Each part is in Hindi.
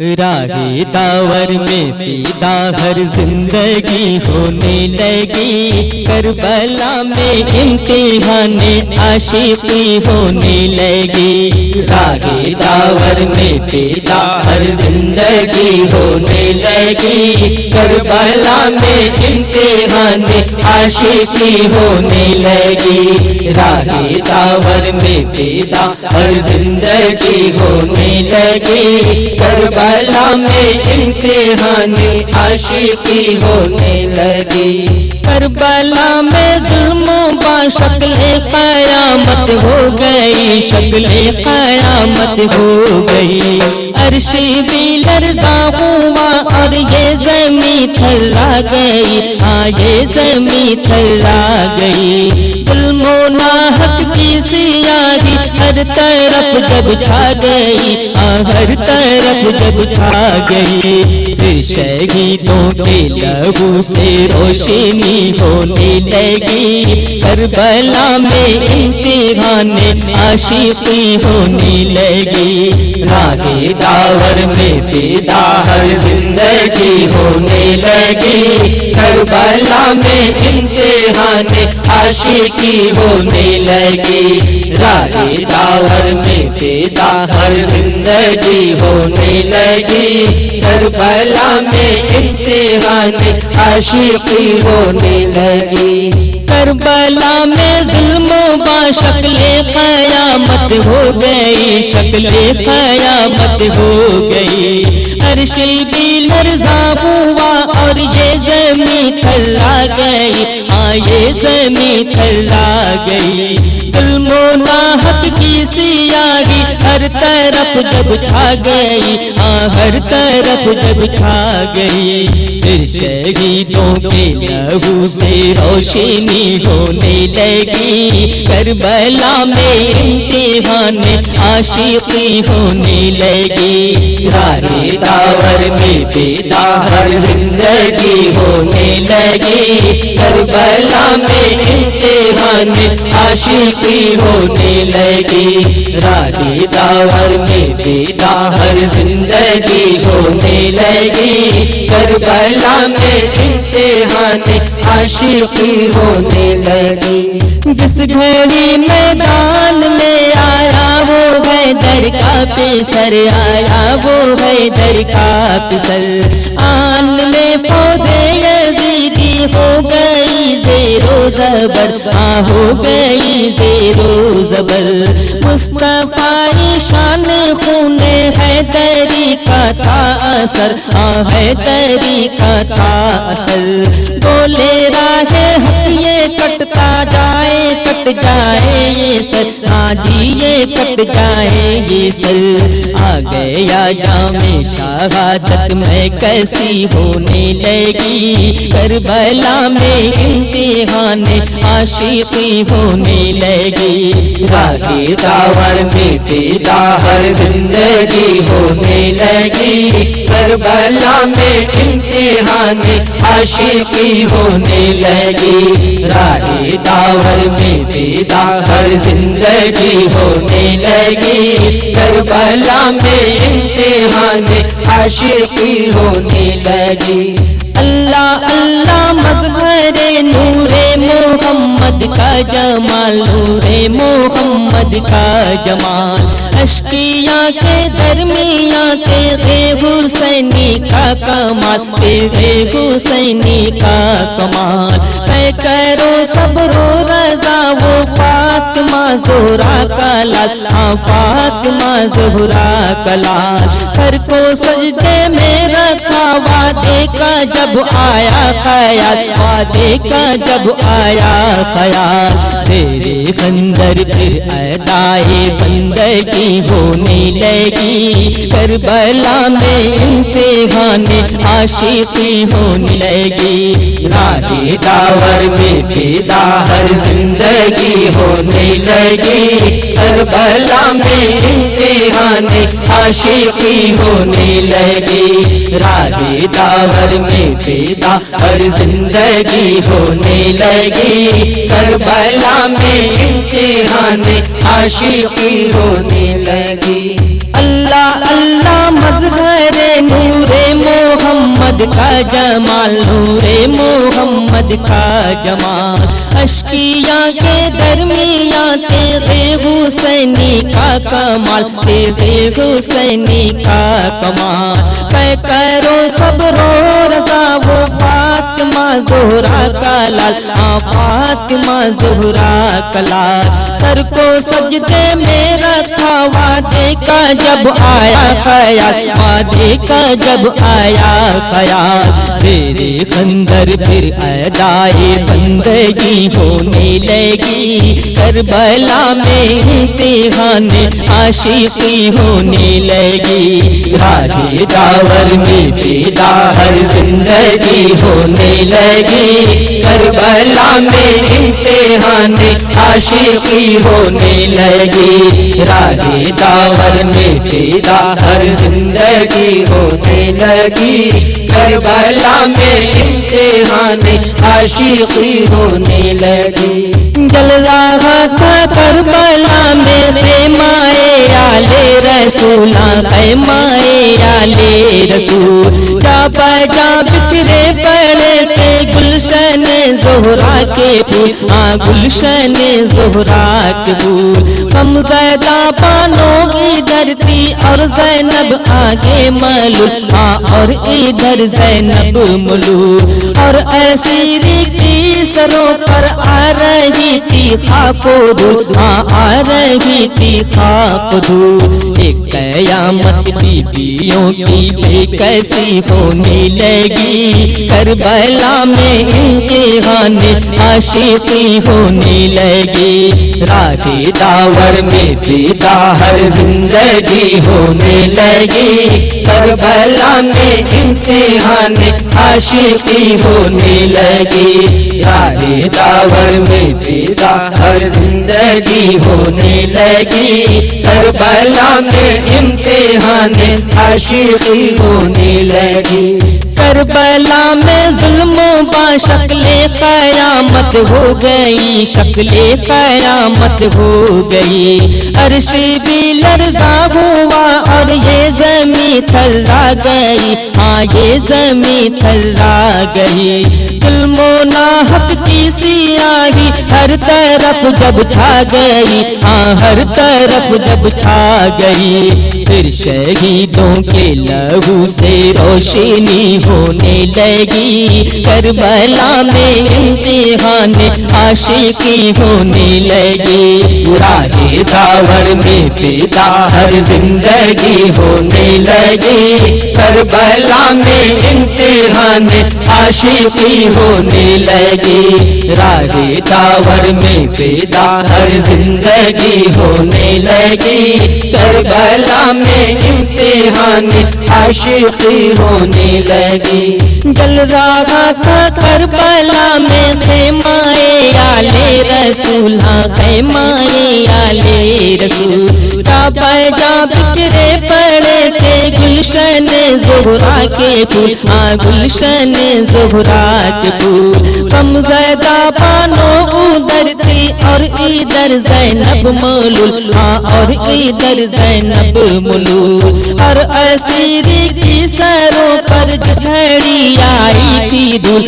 राहे दावर में फिदा हर जिंदगी होने लगी, करबला में इम्तिहान आशिकी होने लगी। राहे दावर में फिदा हर जिंदगी होने लगी, करबला में इम्तिहान आशिकी होने लगी। राहे दावर में फिदा हर जिंदगी होने लगी, करबला में इम्तिहान आशिकी होने लगी। करबला में जुल्मों बा शक्ले क़यामत हो गई, शक्ले क़यामत हो गई। अर्शी भी लर्ज़ा हुआ और ये ज़मीं थर्रा गई, हाँ ये ज़मीं थर्रा गई। जुल्मों नाहक की सियाही हर तरफ जब छा गई, हाँ हर तरफ जब छा गई। फिर शहीदों के लहू से रोशनी होने लगी, करबला में इम्तिहान आशिकी होने लगी। राहे दावर में फिदा हर जिंदगी होने लगी, करबला में इम्तिहान आशिकी होने लगी। राहे दावर में फिदा हर जिंदगी होने लगी, करबला में इम्तिहान आशिकी होने लगी। करबला में जुल्मों बा शक्ले क़यामत हो गई, शक्ले क़यामत हो गई। अर्शी भी लर्ज़ा हुआ और ये ज़मीं थर्रा गई, हाँ ये ज़मीं थर्रा गई। जुल्मों नाहक की सियाही हर तरफ जब छा गई, हाँ हर तरफ जब छा गई। फिर शहीदों के लहू से रोशनी होने लगी, करबला में इम्तिहान आशिकी होने लगी। राहे दावर में फिदा हर जिंदगी होने लगी, करबला में इम्तिहान आशिकी होने लगी। राहे दावर में फिदा हर जिंदगी होने लगी, करबला में इम्तिहान आशिकी होने लगी। जिस घड़ी मैदान में आया वो हैदर का पिसर आया, वो हैदर का पिसर। आन में फौजे यजीदी हो गई ज़ेरो ज़बर, हाँ हो गई ज़ेरो ज़बर। मुस्तफ़ा शान खूने हैदरी का था असर, हाँ हैदरी का था असर। बोले राहे हक ये कटता जाए, कट जाए ये सर, हाँ जी ये कट जाए ये सर। आ गया जामे शहादत में कैसी होने लगी, करबला में इम्तिहान आशिकी होने लगी। राहे दावर में फिदा हर जिंदगी होने लगी, करबला में इम्तिहान आशिकी होने लगी। राहे दावर में फिदा हर जिंदगी होने लगी, करबला में इम्तिहान आशिकी होने लगी। अल्लाह अल्लाह मज़हरे नूरे मोहम्मद का जमाल, नूरे मोहम्मद का जमाल। अश्किया के दरमियाँ तेरे हुसैनी का कमाल, तेरे हुसैनी का कमाल। मैं करो सब्रो रज़ा वो फातिमा ज़ोहरा का लाल, हाँ फातिमा ज़ोहरा का लाल। सर को सजदे में रखा वादे का जब आया ख्याल, वादे का जब आया ख्याल। तेरे खंजर फिर अदाए बंदगी होने लगी, करबला में इम्तिहान आशिकी होने लगी। राहे दावर में फिदा हर जिंदगी होने लगी, करबला में इम्तिहान आशिकी होने लगी। राहे दावर में फिदा हर जिंदगी होने लगी, करबला में इम्तिहान आशिकी होने लगी। अल्लाह अल्लाह मज़हरे जमाल, नूरे मोहम्मद का जमाल। अश्किया के दरमियां तेरे हुसैनी का कमाल, तेरे हुसैनी का कमाल। करो सब्रो रज़ा वो फातिमा ज़ोहरा का लाल, फातिमा ज़ोहरा का लाल। सर को सजदे में रखा, वादे का जब आया ख्याल, वादे का जब आया ख्याल। तेरे अंदर फिर अदाए बंदगी होने लगी, करबला में इम्तिहान आशिकी होने लगी। राहे दावर में पैदा हर जिंदगी होने लगी, करबला में इम्तिहान आशिकी होने लगी। राहे दावर में पैदा हर जिंदगी होने लगी, करबला में इम्तिहान आशिकी होने लगी। जल रहा था करबला में ख़ैमाए आले रसूला, ख़ैमाए आले रसूल। जा बजा बिखरे पड़े थे गुलशन ज़ोहरा के फूल, गुलशन ज़ोहरा के फूल। कम ज़्यादा पानो इधर थी और ज़ैनब आगे मलूल, और इधर ज़ैनब मलूल। और ऐसी की सरों पर आ रही थी खाको धूल, आ रही थी खाको धूल। एक क़यामत बीबियों की बेकसी होने लगी, करबला में इम्तिहान आशिकी होने लगी। राहे दावर में पैदा हर जिंदगी होने लगी, करबला में इम्तिहान आशिकी होने लगी। राहे दावर में पैदा हर जिंदगी होने लगी, करबला में इम्तिहान आशिकी होने लगी। करबला में जुल्मों बा शक्ले क़यामत हो गई, शक्ले क़यामत हो गई। अर्श भी लर्ज़ा हुआ और ये ज़मीं थर्रा गई, ये ज़मीं थर्रा गई। जुल्मों नाहक की सियाही हर तरफ जब छा गई, हर तरफ जब छा गई। फिर शहीदों के लहू से रोशनी होने लगी, करबला में इम्तिहान आशिकी होने लगी। राहे दावर में पैदा हर जिंदगी होने लगी, करबला में इम्तिहान आशिकी होने लगी। राहे दावर में पैदा हर जिंदगी होने लगी, करबला में इम्तिहान आशिकी होने लगी। जल रहा था करबला में ख़ैमाए आले रसूला, ख़ैमाए आले रसूल। जा बजा बिखरे पड़े थे गुलशन ज़ोहरा के फूल, गुलशन ज़ोहरा के फूल। कम ज़्यादा पानो उधर थी और इधर ज़ैनब मलूल, और इधर ज़ैनब मलूल। और असीरी की सरों पर जिस घड़ी आई थी धूल,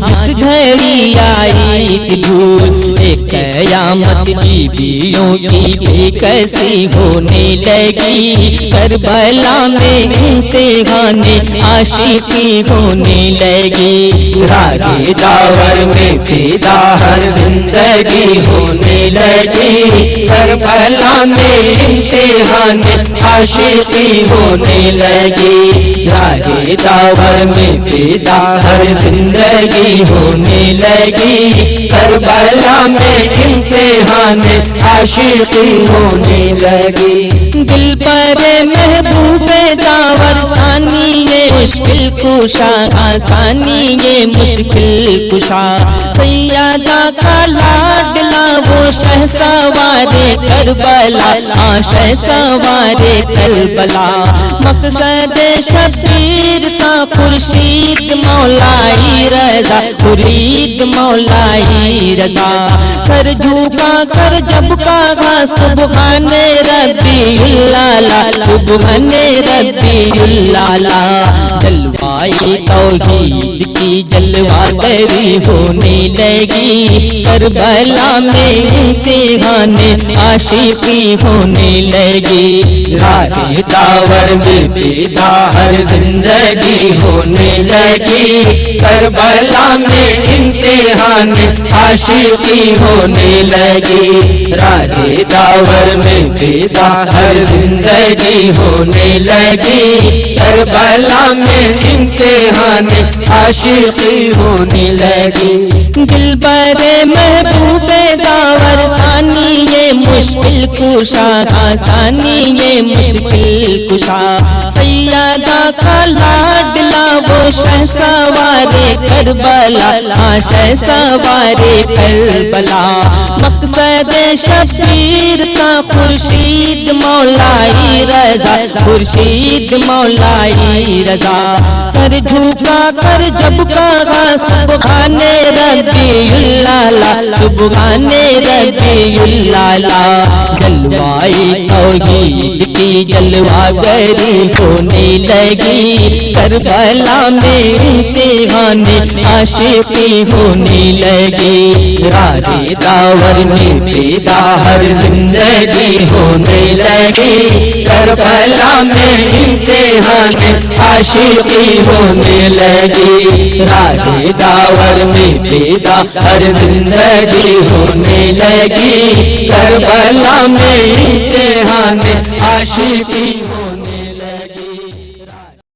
जिस घड़ी आई थी धूल। एक क़यामत बीबियों की बेकसी होने लगी, करबला में इम्तिहान आशिकी होने लगी। राहे दावर में पैदा हर जिंदगी होने लगी, करबला में इम्तिहान आशिकी होने लगी। राहे दावर में पैदा हर जिंदगी होने लगी, करबला में इम्तिहान आशिकी होने लगी। दिल पर महबूबे दावर सानी ये मुश्किल कुशा, आसानी ये मुश्किल कुशा। सैयदा का लाडला वो शहसवारे करबला, शहसवारे करबला। मकसद शबीर था खुर्शीद मौलाई रज़ा, खुर्शीद मौलाई रज़ा। सर झुका कर जब कहा सुबहाने रब्बियुल आला, सुबहाने रब्बियुल आला। जलवाई तौहीद की जलवागरी होने लगी। करबला में इम्तिहान आशिकी होने लगी। राहे दावर में पैदा हर जिंदगी होने लगी। करबला में इम्तिहान आशिकी होने लगी। राहे दावर में पैदा हर जिंदगी होने लगी। करबला में इम्तिहान आशिकी होने लगी। दिलबरे महबूबे दावर सानी ये मुश्किल कुशा आसानी ये मुश्किल कुशा। सैयदा का लाडला वो शहसवारे करबला शहसवारे करबला। मकसद शबीर का खुर्शीद मौलाई रजा खुर्शीद मौलाई रजा। सर झुका कर जब कहा सुबहाने रब्बियुल्लाला सुबहाने रब्बियुल्लाला। जलवाई तौहीद की जलवागरी होने लगी। करबला में इम्तिहान आशिकी होने लगी। राहे दावर में पैदा हर जिंदगी होने लगी। करबला में इम्तिहान आशिकी होने लगी। राहे दावर में पैदा हर जिंदगी होने लगी। करबला में इम्तिहान आशिकी